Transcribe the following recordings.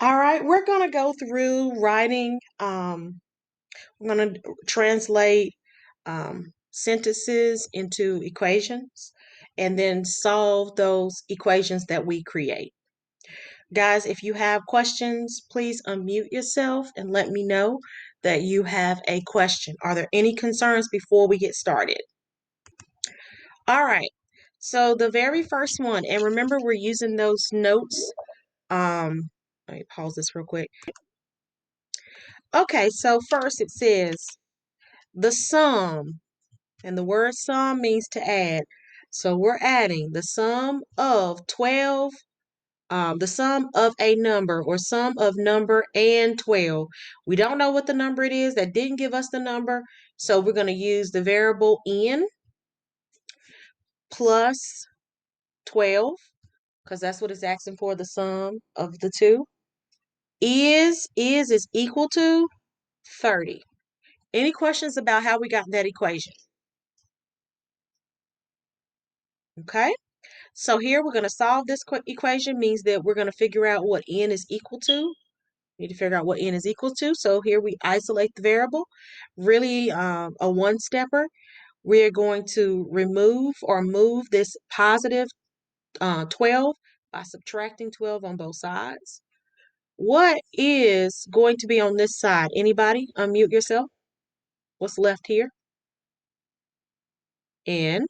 All right, we're going to go through writing. We're going to translate sentences into equations and then solve those equations that we create. Guys, if you have questions, please unmute yourself and let me know that you have a question. Are there any concerns before we get started? All right, so the very first one, and remember we're using those notes. Let me pause this real quick. Okay, so first it says the sum, and the word sum means to add. So we're adding the sum of 12, the sum of a number or sum of number and 12. We don't know what the number it is. That didn't give us the number. So we're going to use the variable n plus 12 because that's what it's asking for, the sum of the two. Is equal to 30. Any questions about how we got that equation? Okay. So here we're going to solve this equation, means that we're going to figure out what n is equal to. We need to figure out what n is equal to. So here we isolate the variable. Really a one-stepper. We're going to remove or move this positive 12 by subtracting 12 on both sides. What is going to be on this side? Anybody? Unmute yourself. What's left here? N.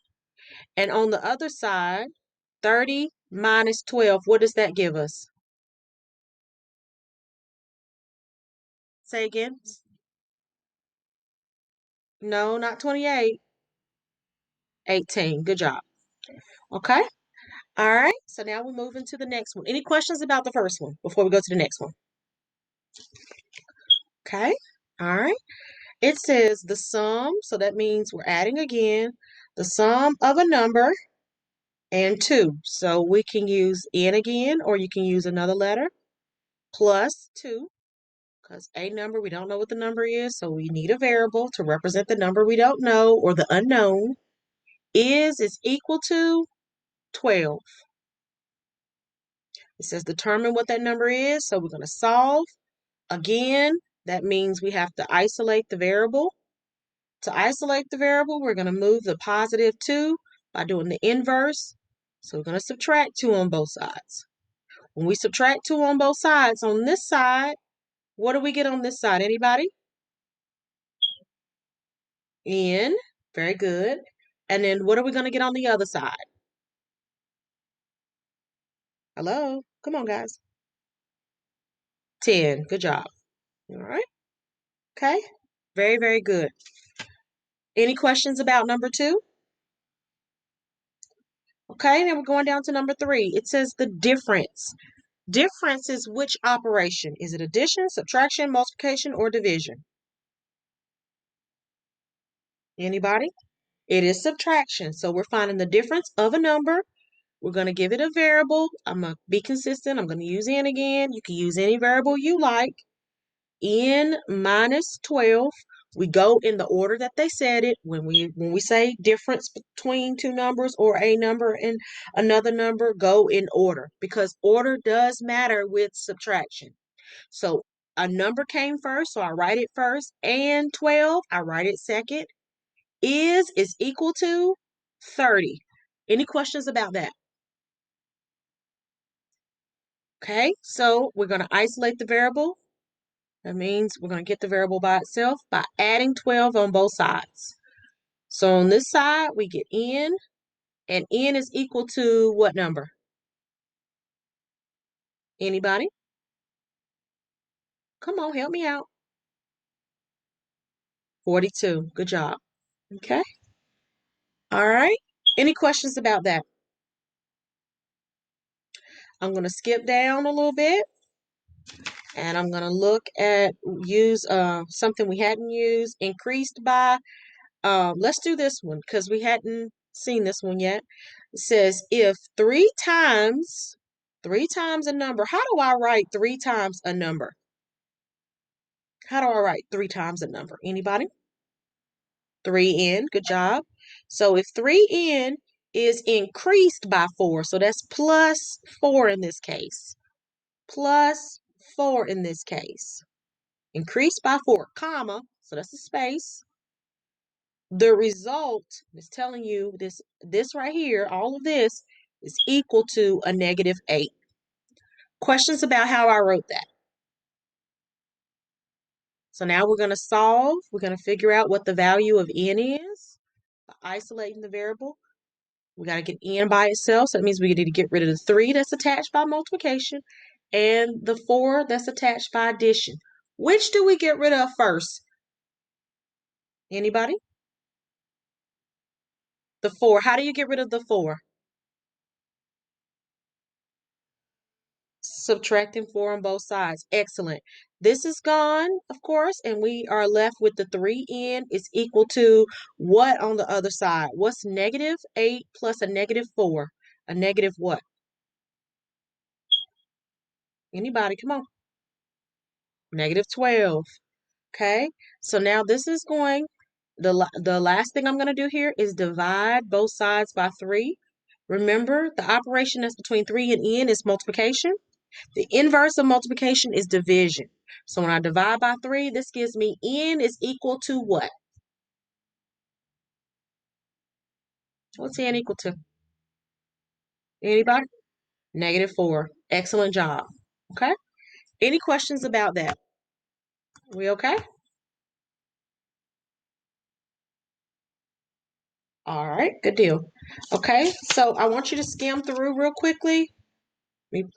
And on the other side, 30 minus 12, what does that give us? Say again. No, not 28. 18. Good job. Okay. All right. So now we're moving to the next one. Any questions about the first one before we go to the next one? Okay. All right. It says the sum, so that means we're adding again the sum of a number and 2. So we can use n again, or you can use another letter, plus 2, because a number, we don't know what the number is, so we need a variable to represent the number we don't know or the unknown. Is equal to 12. It says determine what that number is, so we're going to solve. Again, that means we have to isolate the variable. To isolate the variable, we're going to move the positive 2 by doing the inverse. So we're going to subtract 2 on both sides. When we subtract 2 on both sides, on this side, what do we get on this side? Anybody? N. Very good. And then what are we going to get on the other side? Hello? Come on, guys. 10. Good job. All right. Okay. Very, very good. Any questions about number 2? Okay, then we're going down to number 3. It says the difference. Difference is which operation? Is it addition, subtraction, multiplication, or division? Anybody? It is subtraction. So we're finding the difference of a number. We're going to give it a variable. I'm going to be consistent. I'm going to use n again. You can use any variable you like. N minus 12. We go in the order that they said it. When we say difference between two numbers or a number and another number, go in order, because order does matter with subtraction. So a number came first, so I write it first, and 12, I write it second. Is equal to 30. Any questions about that? Okay, so we're going to isolate the variable. That means we're going to get the variable by itself by adding 12 on both sides. So on this side, we get n, and n is equal to what number? Anybody? Come on, help me out. 42. Good job. Okay. All right. Any questions about that? I'm going to skip down a little bit, and I'm going to look at use something we hadn't used, increased by. Let's do this one because we hadn't seen this one yet. It says if three times a number, how do I write 3 times a number? How do I write 3 times a number? Anybody? 3n, good job. So if 3n is increased by 4, so that's plus 4 in this case. Plus 4 in this case. Increased by 4, comma, so that's a space. The result is telling you this right here, all of this is equal to a -8. Questions about how I wrote that? So now we're going to solve. We're going to figure out what the value of n is by isolating the variable. We got to get n by itself, so that means we need to get rid of the 3 that's attached by multiplication and the 4 that's attached by addition. Which do we get rid of first? Anybody? The 4. How do you get rid of the 4? Subtracting 4 on both sides. Excellent. This is gone, of course, and we are left with the 3n is equal to what on the other side? What's -8 plus a -4? A negative what? Anybody? Come on. -12. Okay, so now this is going, the last thing I'm going to do here is divide both sides by 3. Remember, the operation that's between 3 and n is multiplication. The inverse of multiplication is division. So when I divide by 3, this gives me n is equal to what? What's n equal to? Anybody? -4. Excellent job. Okay. Any questions about that? We okay? All right, good deal. Okay, so I want you to skim through real quickly. Let me